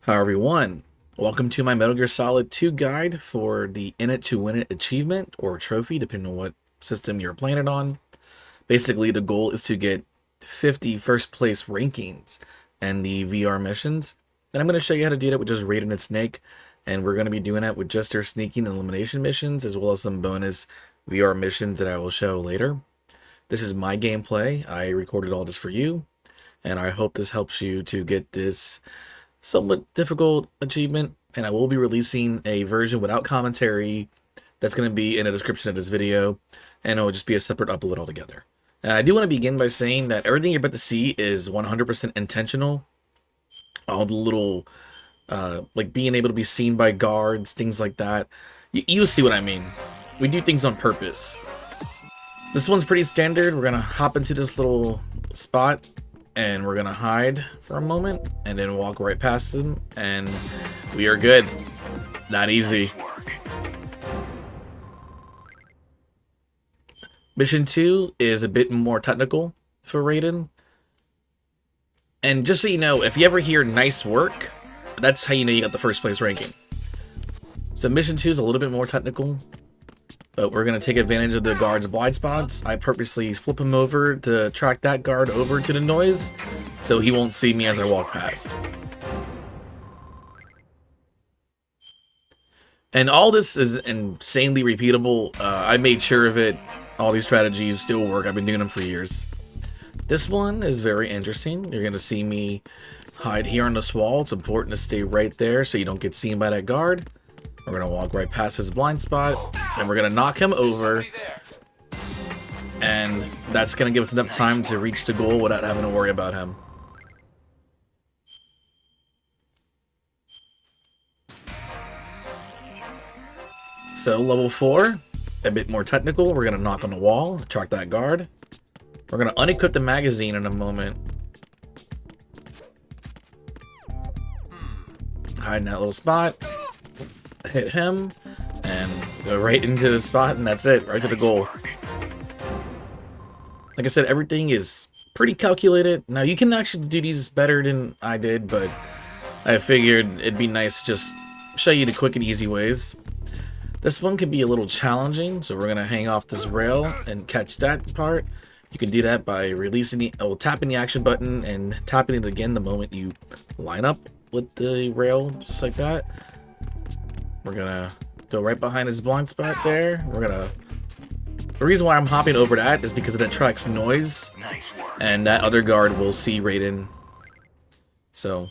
Hi everyone, welcome to my Metal Gear Solid 2 guide for the In It to Win It achievement or trophy, depending on what system you're playing it on. Basically, the goal is to get 50 first place rankings and the VR missions. And I'm going to show you how to do that with just Raiden and Snake, and we're going to be doing that with just their sneaking and elimination missions, as well as some bonus VR missions that I will show later. This is my gameplay. I recorded all this for you, and I hope this helps you to get this somewhat difficult achievement, and I will be releasing a version without commentary that's going to be in the description of this video, and it will just be a separate upload altogether. And I do want to begin by saying that everything you're about to see is 100% intentional. All the little, like being able to be seen by guards, things like that. You'll see what I mean. We do things on purpose. This one's pretty standard. We're going to hop into this little spot, and we're gonna hide for a moment and then walk right past them, and we are good. Not easy. Mission 2 is a bit more technical for Raiden. And just so you know, if you ever hear nice work, that's how you know you got the first place ranking. So Mission 2 is a little bit more technical, but we're going to take advantage of the guard's blind spots. I purposely flip him over to track that guard over to the noise, so he won't see me as I walk past. And all this is insanely repeatable. I made sure of it. All these strategies still work. I've been doing them for years. This one is very interesting. You're going to see me hide here on this wall. It's important to stay right there so you don't get seen by that guard. We're going to walk right past his blind spot, and we're going to knock him over, and that's going to give us enough time to reach the goal without having to worry about him. So, level 4, a bit more technical. We're going to knock on the wall, track that guard. We're going to unequip the magazine in a moment. Hide in that little spot. Hit him, and go right into the spot, and that's it, right to the goal. Like I said, everything is pretty calculated. Now, you can actually do these better than I did, but I figured it'd be nice to just show you the quick and easy ways. This one can be a little challenging, so we're going to hang off this rail and catch that part. You can do that by tapping the action button and tapping it again the moment you line up with the rail, just like that. We're gonna go right behind his blind spot there. The reason why I'm hopping over that is because it attracts noise, and that other guard will see Raiden. So,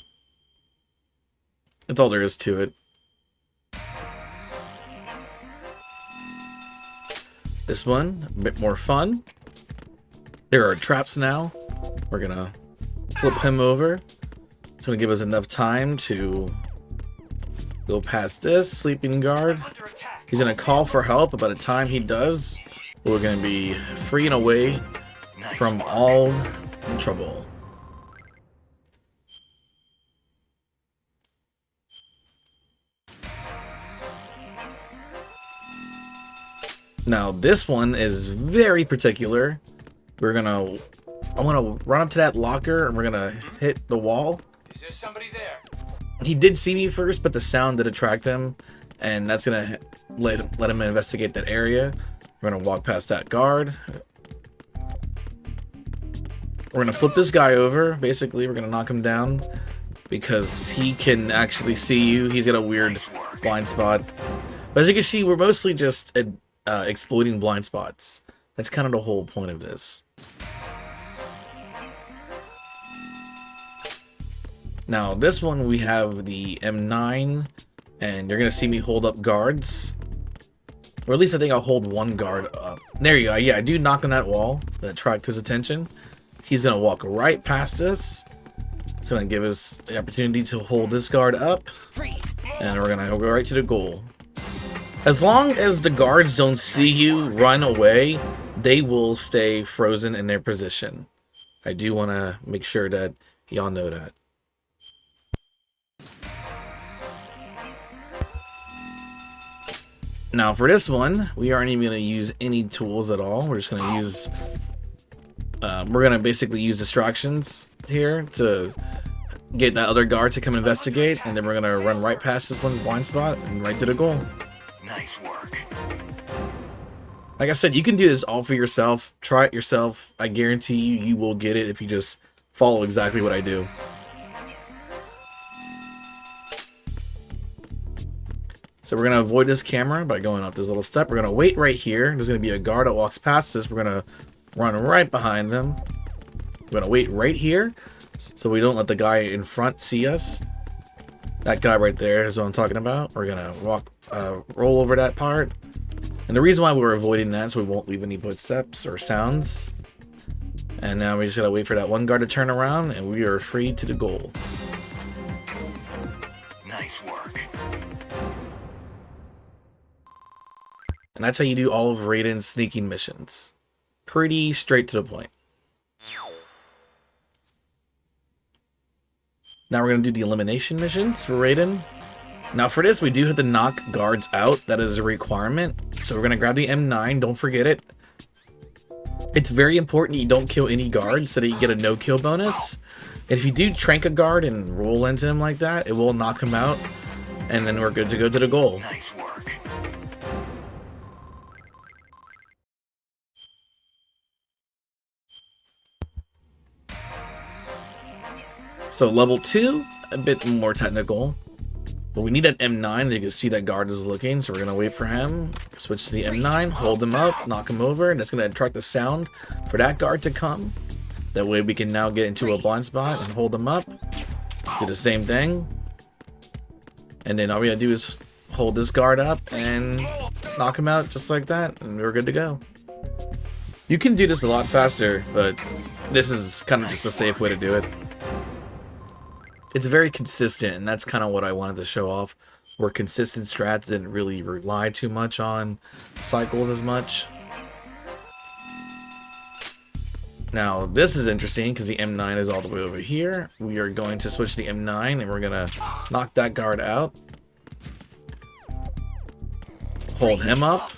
that's all there is to it. This one, a bit more fun. There are traps now. We're gonna flip him over. It's gonna give us enough time to go past this sleeping guard. He's gonna call for help, but by the time he does, we're gonna be free and away from all trouble. Now this one is very particular. I'm gonna run up to that locker, and we're gonna hit the wall. Is there somebody there? He did see me first, but the sound did attract him, and that's gonna let him investigate that area. We're gonna walk past that guard. We're gonna flip this guy over. Basically, we're gonna knock him down because he can actually see you. He's got a weird blind spot. But as you can see, we're mostly just exploiting blind spots. That's kind of the whole point of this. Now, this one we have the M9, and you're going to see me hold up guards. Or at least I think I'll hold one guard up. There you go. Yeah, I do knock on that wall that attract his attention. He's going to walk right past us. It's going to give us the opportunity to hold this guard up. And we're going to go right to the goal. As long as the guards don't see you run away, they will stay frozen in their position. I do want to make sure that y'all know that. Now for this one, we aren't even going to use any tools at all. We're just going to use, we're going to basically use distractions here to get that other guard to come investigate, and then we're gonna run right past this one's blind spot and right to the goal. Nice work. Like I said, you can do this all for yourself. Try it yourself. I guarantee you will get it if you just follow exactly what I do. So we're gonna avoid this camera by going up this little step. We're gonna wait right here. There's gonna be a guard that walks past us. We're gonna run right behind them. We're gonna wait right here so we don't let the guy in front see us. That guy right there is what I'm talking about. We're gonna roll over that part. And the reason why we're avoiding that is so we won't leave any footsteps or sounds. And now we just gotta wait for that one guard to turn around, and we are free to the goal. Nice work. And that's how you do all of Raiden's sneaking missions. Pretty straight to the point. Now we're gonna do the elimination missions for Raiden. Now for this, we do have to knock guards out. That is a requirement. So we're gonna grab the M9, don't forget it. It's very important you don't kill any guards so that you get a no-kill bonus. And if you do trank a guard and roll into him like that, it will knock him out. And then we're good to go to the goal. Nice work. So level 2, a bit more technical. But we need an M9. You can see that guard is looking, so we're going to wait for him. Switch to the M9, hold him up, knock him over, and that's going to attract the sound for that guard to come. That way we can now get into a blind spot and hold him up. Do the same thing. And then all we got to do is hold this guard up and knock him out just like that, and we're good to go. You can do this a lot faster, but this is kind of just a safe way to do it. It's very consistent, and that's kind of what I wanted to show off, where consistent strats didn't really rely too much on cycles as much. Now, this is interesting because the M9 is all the way over here. We are going to switch to the M9, and we're going to knock that guard out. Hold him up,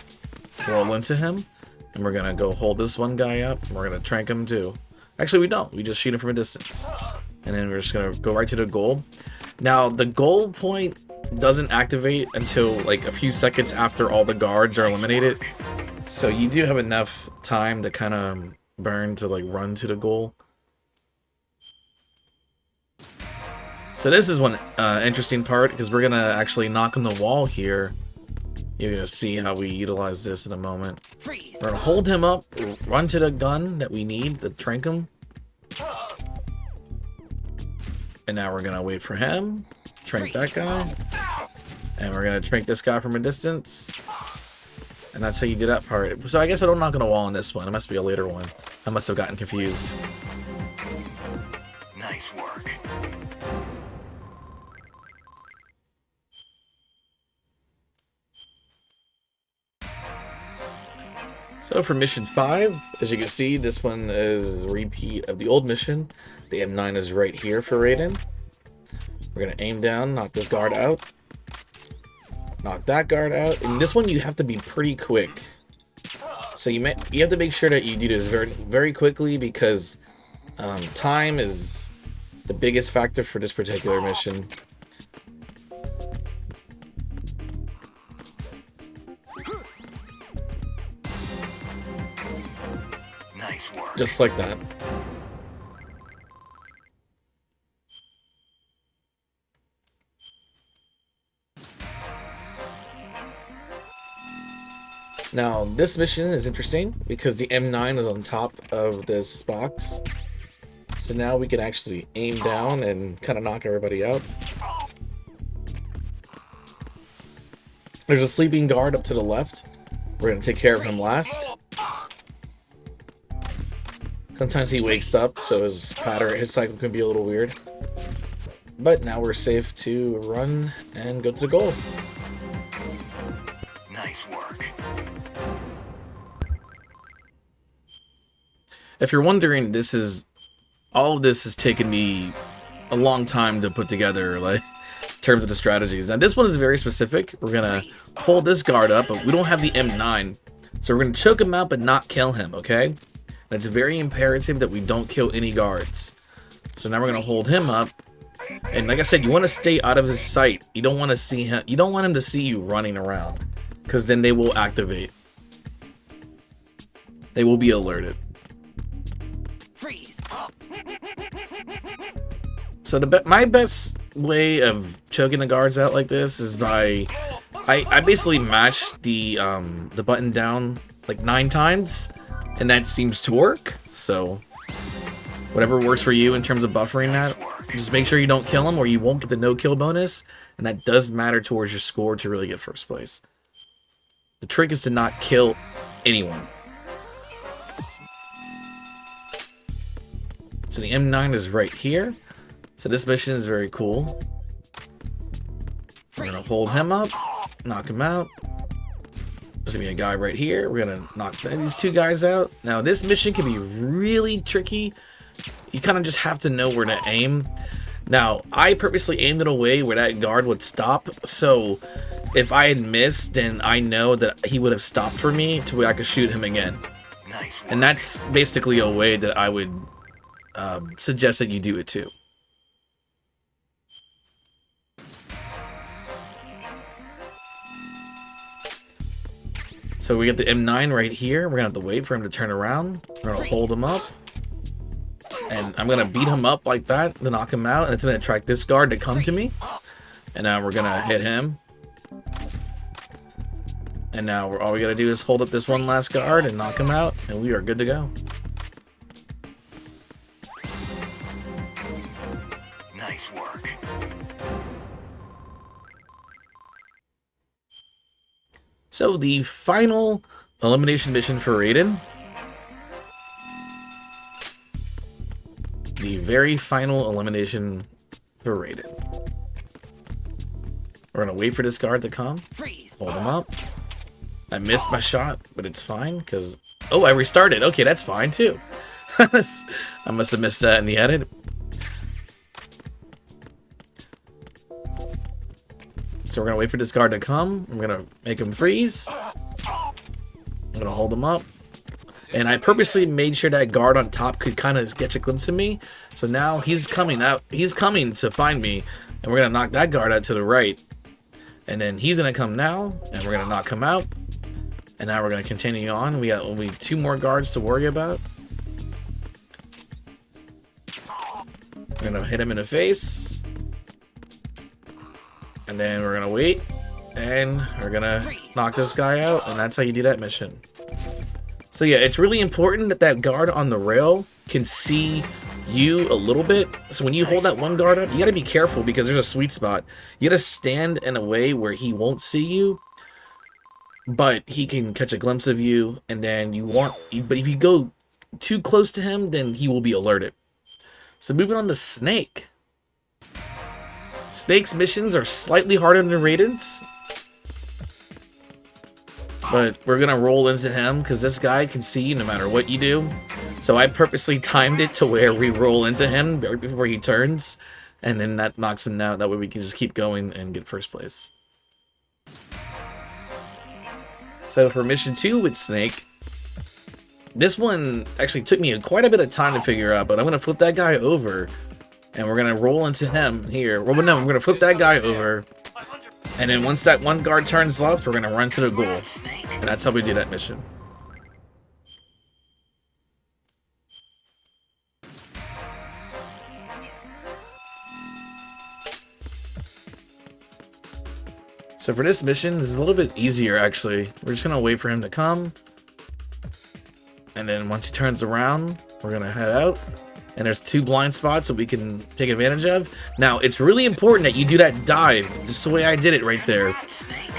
roll into him, and we're going to go hold this one guy up, and we're going to trank him too. Actually, we don't. We just shoot him from a distance. And then we're just going to go right to the goal. Now, the goal point doesn't activate until like a few seconds after all the guards are eliminated. So you do have enough time to kind of burn to like run to the goal. So this is one interesting part because we're going to actually knock on the wall here. You're going to see how we utilize this in a moment. We're going to hold him up, run to the gun that we need to trank him. And now we're gonna wait for him, trank that guy, and we're gonna trank this guy from a distance. And that's how you do that part. So I guess I don't knock on a wall on this one. It must be a later one. I must have gotten confused. Nice work. So for mission 5, as you can see, this one is a repeat of the old mission. The M9 is right here for Raiden. We're going to aim down, knock this guard out. Knock that guard out. And this one you have to be pretty quick. So you have to make sure that you do this very quickly because time is the biggest factor for this particular mission. Nice work. Just like that. Now, this mission is interesting because the M9 is on top of this box. So now we can actually aim down and kind of knock everybody out. There's a sleeping guard up to the left. We're going to take care of him last. Sometimes he wakes up, so his cycle can be a little weird. But now we're safe to run and go to the goal. Nice work. If you're wondering, all of this has taken me a long time to put together, like, in terms of the strategies. Now, this one is very specific. We're gonna hold this guard up, but we don't have the M9. So we're gonna choke him out, but not kill him, okay? And it's very imperative that we don't kill any guards. So now we're gonna hold him up, And like I said, you want to stay out of his sight. You don't want to see him. You don't want him to see you running around, because then they will activate. They will be alerted. Freeze. So my best way of choking the guards out like this is by I basically match the button down like 9 times, and that seems to work. So whatever works for you in terms of buffering that, just make sure you don't kill him or you won't get the no kill bonus, and that does matter towards your score to really get first place. The trick is to not kill anyone. So the M9 is right here. So this mission is very cool. We're gonna hold him up, knock him out. There's gonna be a guy right here. We're gonna knock these 2 guys out. Now this mission can be really tricky. You kind of just have to know where to aim. Now I purposely aimed it away where that guard would stop. So if I had missed, then I know that he would have stopped for me to where I could shoot him again. And that's basically a way that I would suggest that you do it too. So we get the M9 right here. We're gonna have to wait for him to turn around. We're gonna hold him up. And I'm gonna beat him up like that to knock him out. And it's gonna attract this guard to come to me. And now we're gonna hit him. And now all we gotta do is hold up this one last guard and knock him out. And we are good to go. Nice work. So the final elimination mission for Raiden. The very final elimination for Raiden. We're gonna wait for this guard to come. Hold him up. I missed my shot, but it's fine because oh, I restarted. Okay, that's fine too. I must have missed that in the edit. So we're gonna wait for this guard to come. I'm gonna make him freeze. I'm gonna hold him up. And I purposely made sure that guard on top could kind of catch a glimpse of me. So now he's coming out. He's coming to find me. And we're gonna knock that guard out to the right. And then he's gonna come now. And we're gonna knock him out. And now we're gonna continue on. We got only 2 more guards to worry about. We're gonna hit him in the face. And then we're gonna wait. And we're gonna knock this guy out. And that's how you do that mission. So yeah, it's really important that that guard on the rail can see you a little bit. So when you hold that one guard up, you gotta be careful because there's a sweet spot. You gotta stand in a way where he won't see you, but he can catch a glimpse of you. And then but if you go too close to him, then he will be alerted. So moving on to Snake. Snake's missions are slightly harder than Raiden's. But we're gonna roll into him because this guy can see you no matter what you do. So I purposely timed it to where we roll into him right before he turns, and then that knocks him out. That way we can just keep going and get first place. So for mission 2 with Snake, this one actually took me quite a bit of time to figure out, but I'm gonna flip that guy over, and we're gonna roll into him here. Well, no, I'm gonna flip that guy over. And then once that one guard turns left, we're going to run to the goal. And that's how we do that mission. So for this mission, this is a little bit easier actually. We're just going to wait for him to come. And then once he turns around, we're going to head out. And there's 2 blind spots that we can take advantage of. Now, it's really important that you do that dive, just the way I did it right there.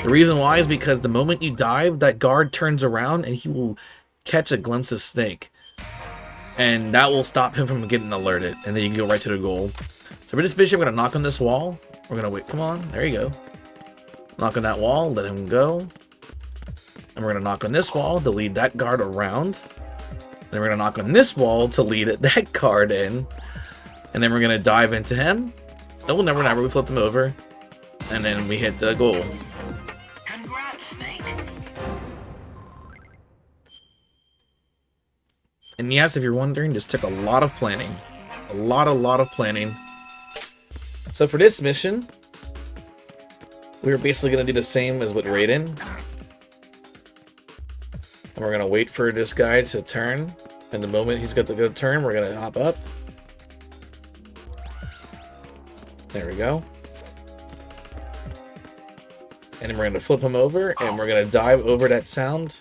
The reason why is because the moment you dive, that guard turns around and he will catch a glimpse of Snake. And that will stop him from getting alerted. And then you can go right to the goal. So for this mission, we're going to knock on this wall. We're going to wait. Come on. There you go. Knock on that wall. Let him go. And we're going to knock on this wall to lead that guard around. Then we're going to knock on this wall to lead that card in. And then we're going to dive into him. Oh, never. We flip him over. And then we hit the goal. Congrats, Snake. And yes, if you're wondering, this took a lot of planning. A lot of planning. So for this mission, we're basically going to do the same as with Raiden. And we're going to wait for this guy to turn. And the moment he's got the good turn, we're going to hop up. There we go. And then we're going to flip him over, and we're going to dive over that sound.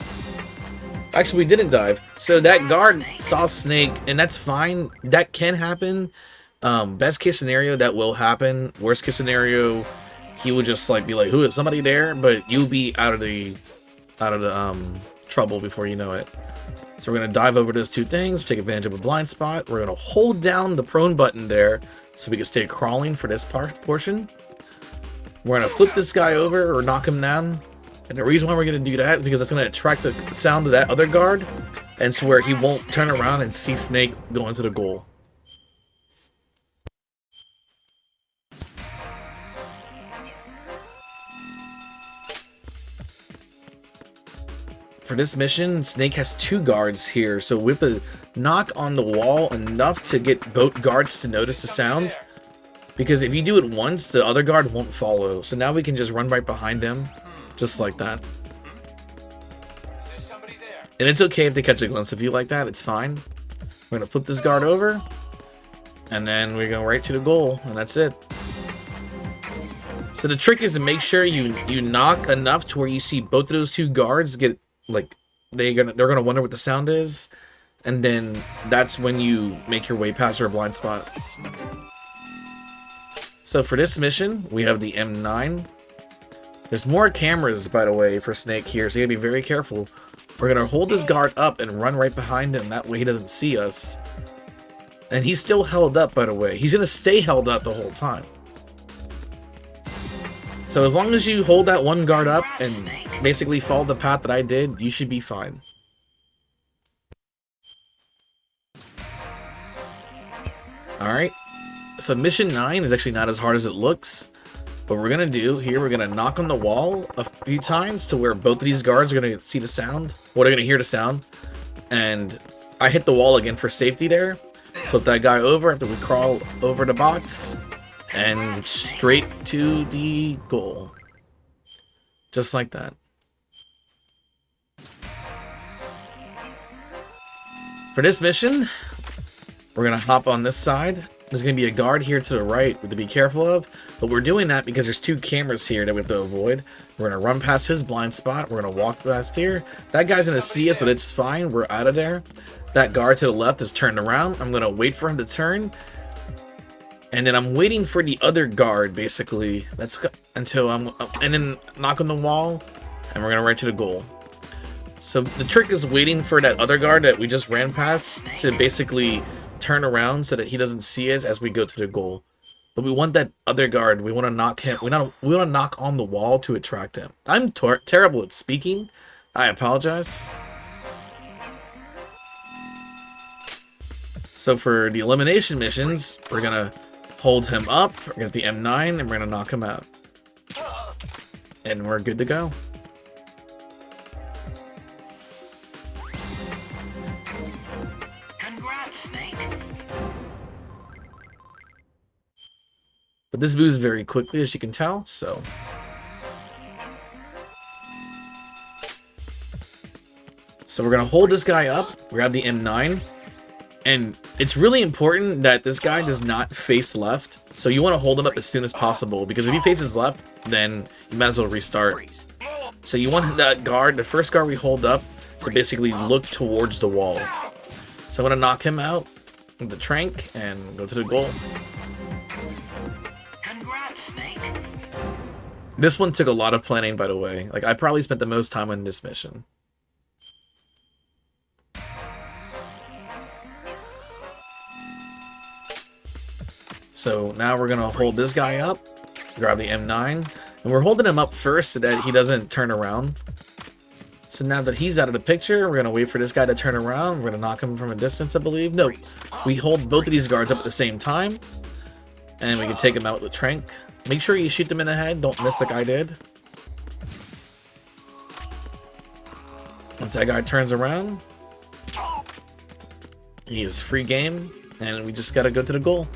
Actually, we didn't dive. So that guard saw Snake, and that's fine. That can happen. Best case scenario, that will happen. Worst case scenario, he would just like be like, "Who is somebody there?" But you'll be out of the trouble before you know it. So we're gonna dive over those two things, take advantage of a blind spot. We're gonna hold down the prone button there so we can stay crawling for this portion. We're gonna flip this guy over or knock him down. And the reason why we're gonna do that is because it's gonna attract the sound of that other guard, and so where he won't turn around and see Snake go into the goal. For this mission, Snake has two guards here, so we have to knock on the wall enough to get both guards to notice the sound. Because if you do it once, the other guard won't follow. So now we can just run right behind them, just like that. And it's okay if they catch a glimpse of you like that, it's fine. We're gonna flip this guard over, and then we're going right to the goal, and that's it. So the trick is to make sure you knock enough to where you see both of those two guards get like they're gonna wonder what the sound is, and then that's when you make your way past your blind spot. So for this mission, we have the M9. There's more cameras, by the way, for Snake here, so you gotta be very careful. We're gonna hold this guard up and run right behind him, that way he doesn't see us. And he's still held up, by the way. He's gonna stay held up the whole time. So as long as you hold that one guard up and basically follow the path that I did, you should be fine. Alright, so mission 9 is actually not as hard as it looks. What we're gonna do here, we're gonna knock on the wall a few times to where both of these guards are gonna see the sound. Well, they're gonna hear the sound. And I hit the wall again for safety there. Flip that guy over after we crawl over the box. And straight to the goal. Just like that. For this mission, we're going to hop on this side. There's going to be a guard here to the right to be careful of. But we're doing that because there's two cameras here that we have to avoid. We're going to run past his blind spot. We're going to walk past here. That guy's going to see us, but it's fine. We're out of there. That guard to the left is turned around. I'm going to wait for him to turn. And then I'm waiting for the other guard, basically. That's until and then knock on the wall, and we're gonna right to the goal. So the trick is waiting for that other guard that we just ran past to basically turn around so that he doesn't see us as we go to the goal. But we want that other guard. We want to knock him. We want to knock on the wall to attract him. I'm terrible at speaking. I apologize. So for the elimination missions, we're gonna hold him up, we're gonna get the M9, and we're gonna knock him out. And we're good to go. Congrats, Snake. But this moves very quickly, as you can tell, so. So we're gonna hold this guy up, grab the M9, and it's really important that this guy does not face left. So you want to hold him up as soon as possible, because if he faces left, then you might as well restart. So you want that guard, the first guard we hold up, to basically look towards the wall. So I'm going to knock him out with the trank and go to the goal. Congrats, Snake. This one took a lot of planning, by the way. Like, I probably spent the most time on this mission. So now we're going to hold this guy up, grab the M9, and we're holding him up first so that he doesn't turn around. So now that he's out of the picture, we're going to wait for this guy to turn around. We're going to knock him from a distance, I believe. No, we hold both of these guards up at the same time, and we can take him out with a trank. Make sure you shoot them in the head. Don't miss like I did. Once that guy turns around, he is free game, and we just got to go to the goal.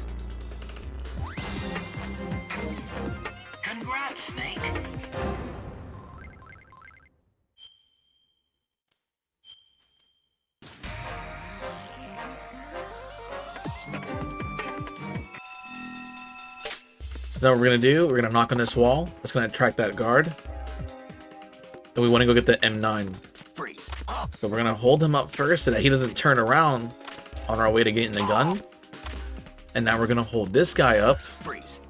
snake. So now what we're gonna do, we're gonna knock on this wall. That's gonna attract that guard. And we want to go get the M9. Freeze. But we're gonna hold him up first so that he doesn't turn around on our way to getting the gun. And now we're gonna hold this guy up. Freeze.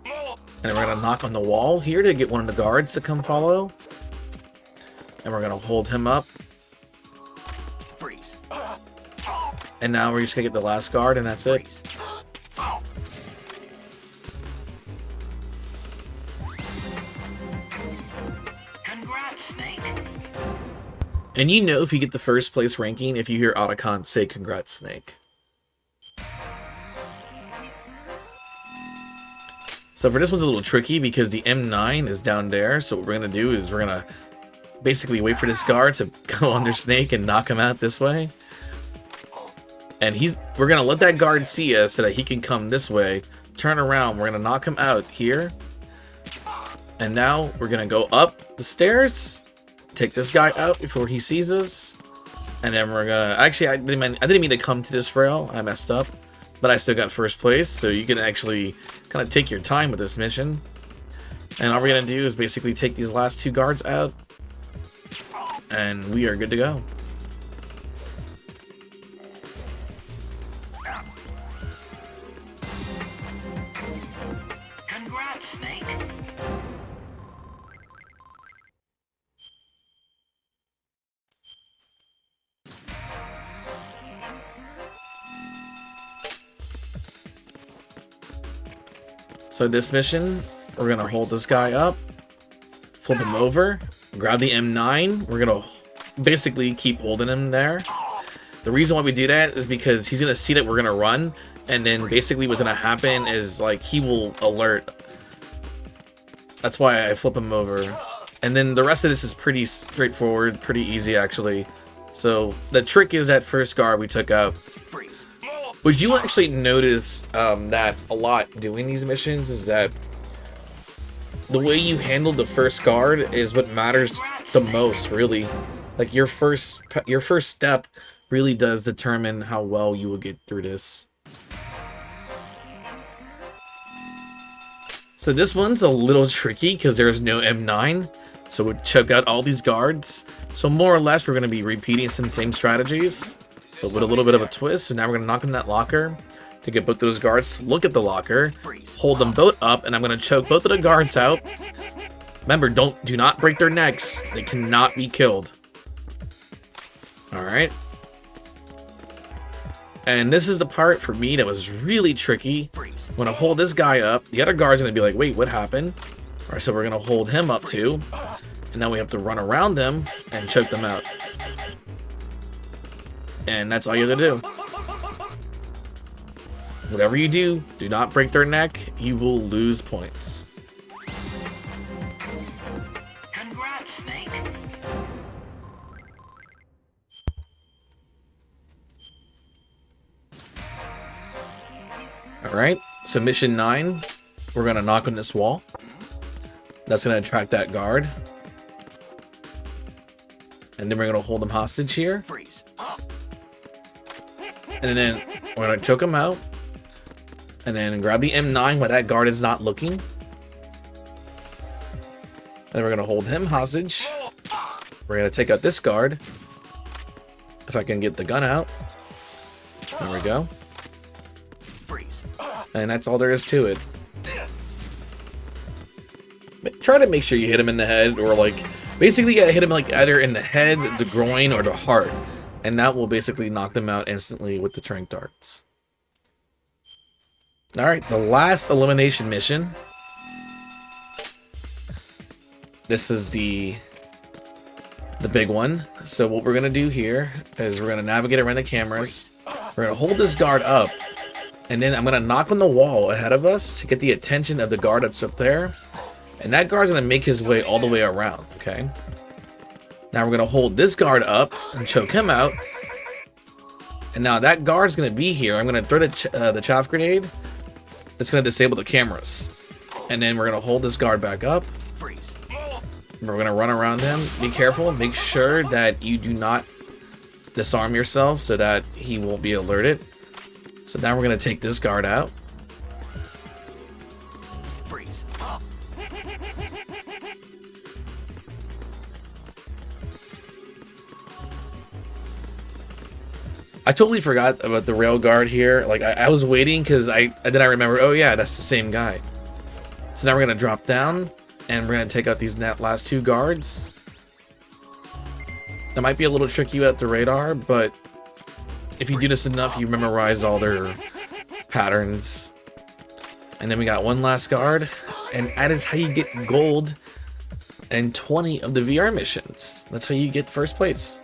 And we're gonna knock on the wall here to get one of the guards to come follow. And we're gonna hold him up. Freeze. And now we're just gonna get the last guard and that's it. Freeze. Congrats, snake. And you know if you get the first place ranking if you hear Otacon say congrats, Snake. So for this one's a little tricky because the M9 is down there. So what we're gonna do is we're gonna basically wait for this guard to go under Snake and knock him out this way. And we're gonna let that guard see us so that he can come this way, turn around, we're gonna knock him out here. And now we're gonna go up the stairs, take this guy out before he sees us. And then we're gonna, actually I didn't mean to come to this rail, I messed up. But I still got first place, so you can actually kind of take your time with this mission. And all we're gonna do is basically take these last two guards out. And we are good to go. Congrats, snake. So this mission, we're gonna hold this guy up, flip him over, grab the M9. We're gonna basically keep holding him there. The reason why we do that is because he's gonna see that we're gonna run, and then basically what's gonna happen is like he will alert. That's why I flip him over. And then the rest of this is pretty straightforward, pretty easy actually. So the trick is that first guard we took out. Freeze. What you actually notice that a lot doing these missions is that the way you handle the first guard is what matters the most, really. Like your first step really does determine how well you will get through this. So this one's a little tricky because there's no M9, so we choke out all these guards. So more or less we're going to be repeating some same strategies, but with a little bit of a twist. So now we're going to knock on that locker to get both those guards to look at the locker, hold them both up, and I'm going to choke both of the guards out. Remember, do not break their necks. They cannot be killed. Alright. And this is the part for me that was really tricky. I'm going to hold this guy up. The other guard's going to be like, wait, what happened? Alright, so we're going to hold him up too. And now we have to run around them and choke them out. And that's all you have to do. Whatever you do, do not break their neck. You will lose points. Congrats, snake. Alright, so mission 9, we're going to knock on this wall. That's going to attract that guard. And then we're going to hold him hostage here. Freeze. And then we're going to choke him out. And then grab the M9 while that guard is not looking. Then we're going to hold him hostage. We're going to take out this guard. If I can get the gun out. There we go. Freeze. And that's all there is to it. Try to make sure you hit him in the head, or like, basically you gotta hit him like either in the head, the groin, or the heart. And that will basically knock them out instantly with the tranq darts. Alright, the last elimination mission. This is the big one. So what we're gonna do here is we're gonna navigate around the cameras. We're gonna hold this guard up, and then I'm gonna knock on the wall ahead of us to get the attention of the guard that's up there. And that guard's gonna make his way all the way around, okay? Now we're gonna hold this guard up and choke him out. And now that guard's gonna be here. I'm gonna throw the chaff grenade. That's gonna disable the cameras. And then we're gonna hold this guard back up. Freeze. We're gonna run around him. Be careful. Make sure that you do not disarm yourself so that he won't be alerted. So now we're gonna take this guard out. Freeze. I totally forgot about the rail guard here. Like I was waiting because I remember. Oh yeah, that's the same guy. So now we're gonna drop down and we're gonna take out these last two guards. That might be a little tricky without the radar, but if you do this enough, you memorize all their patterns. And then we got one last guard, and that is how you get gold and 20 of the VR missions. That's how you get first place.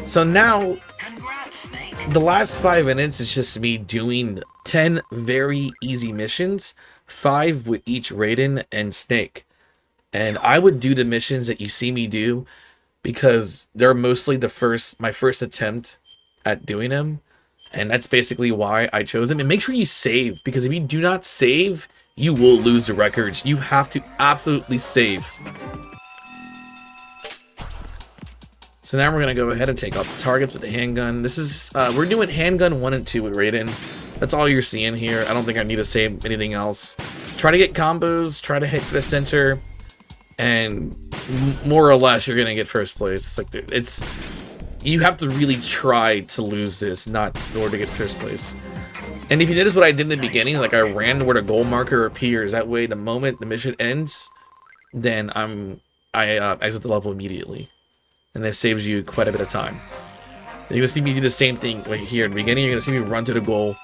So now, Congrats, Snake. the last 5 minutes is just me doing 10 very easy missions, 5 with each Raiden and Snake. And I would do the missions that you see me do because they're mostly my first attempt at doing them. And that's basically why I chose them. And make sure you save, because if you do not save, you will lose the records. You have to absolutely save. So now we're going to go ahead and take out the targets with the handgun. This is, we're doing handgun 1 and 2 with Raiden. That's all you're seeing here. I don't think I need to save anything else. Try to get combos, try to hit for the center, and more or less you're going to get first place. Like, you have to really try to lose this, not in order to get first place. And if you notice what I did in the beginning, like I ran where the goal marker appears. That way, the moment the mission ends, then I exit the level immediately. And that saves you quite a bit of time. And you're gonna see me do the same thing right here at the beginning. You're gonna see me run to the goal,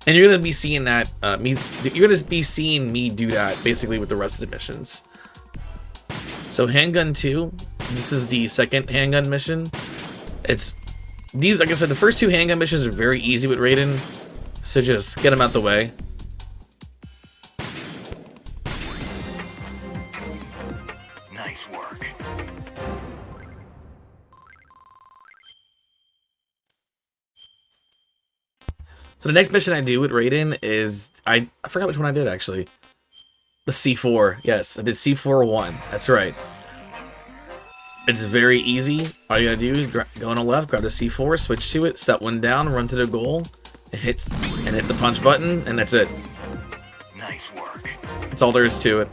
and you're gonna be seeing that you're gonna be seeing me do that basically with the rest of the missions. So handgun 2, this is the second handgun mission. It's these, like I said, the first 2 handgun missions are very easy with Raiden, so just get them out the way. Nice work. So the next mission I do with Raiden is I forgot which one I did actually. The C4. Yes, I did C4-1. That's right. It's very easy. All you gotta do is go on the left, grab the C4, switch to it, set one down, run to the goal, and hit the punch button, and that's it. Nice work. That's all there is to it.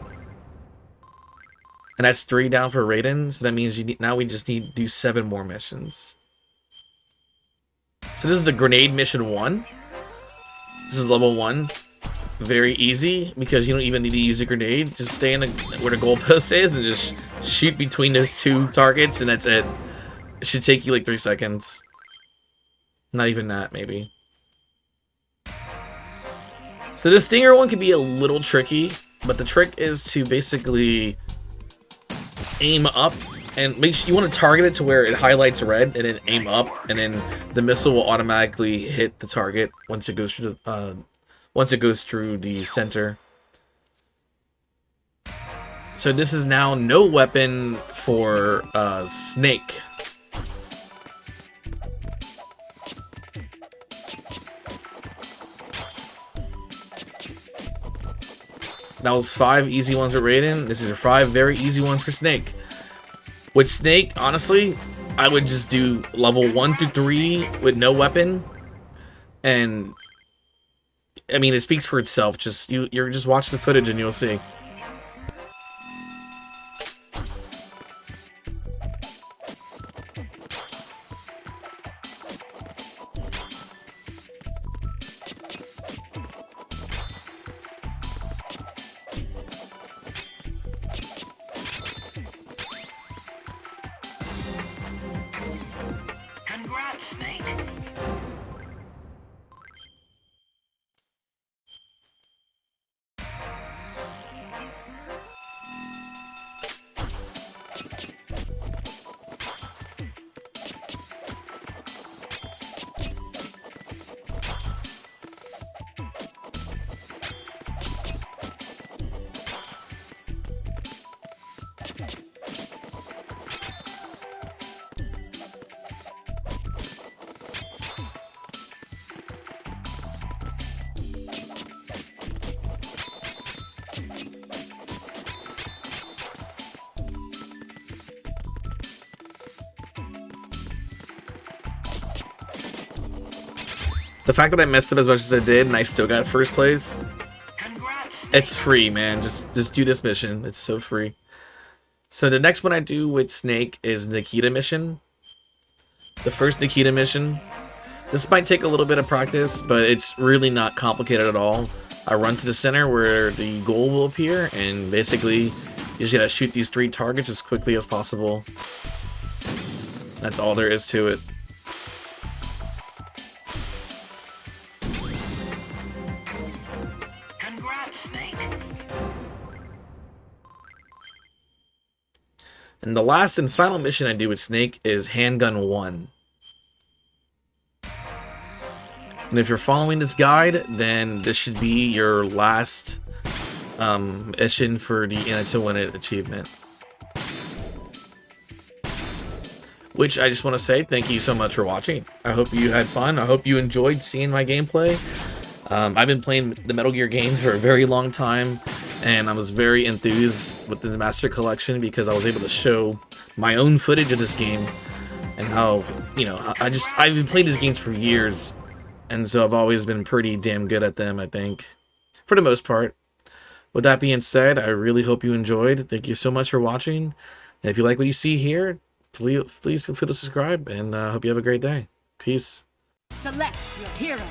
And that's 3 down for Raiden, so that means now we just need to do 7 more missions. So this is the grenade mission 1. This is level 1. Very easy, because you don't even need to use a grenade. Just stay in where the goalpost is and just shoot between those 2 targets, and that's it. It should take you like 3 seconds. Not even that, maybe. So the Stinger one can be a little tricky, but the trick is to basically aim up and make sure you want to target it to where it highlights red, and then aim up, and then the missile will automatically hit the target once it goes through the center. So this is now no weapon for Snake. That was 5 easy ones with Raiden. This is 5 very easy ones for Snake. With Snake, honestly, I would just do level 1 through 3 with no weapon. And I mean, it speaks for itself. You're just watch the footage and you'll see. Congrats, Snake. The fact that I messed up as much as I did and I still got first place, Congrats, Snake. it's free, man. Just do this mission. It's so free. So the next one I do with Snake is Nikita mission. The first Nikita mission. This might take a little bit of practice, but it's really not complicated at all. I run to the center where the goal will appear, and basically you just gotta shoot these 3 targets as quickly as possible. That's all there is to it. Congrats, Snake. And the last and final mission I do with Snake is Handgun 1. And if you're following this guide, then this should be your last mission for the In It to Win It achievement. Which I just want to say thank you so much for watching. I hope you had fun. I hope you enjoyed seeing my gameplay. I've been playing the Metal Gear games for a very long time, and I was very enthused with the Master Collection because I was able to show my own footage of this game and how, you know, I've been playing these games for years, and so I've always been pretty damn good at them, I think, for the most part. With that being said, I really hope you enjoyed. Thank you so much for watching. And if you like what you see here, please feel free to subscribe, and I hope you have a great day. Peace. Select your hero.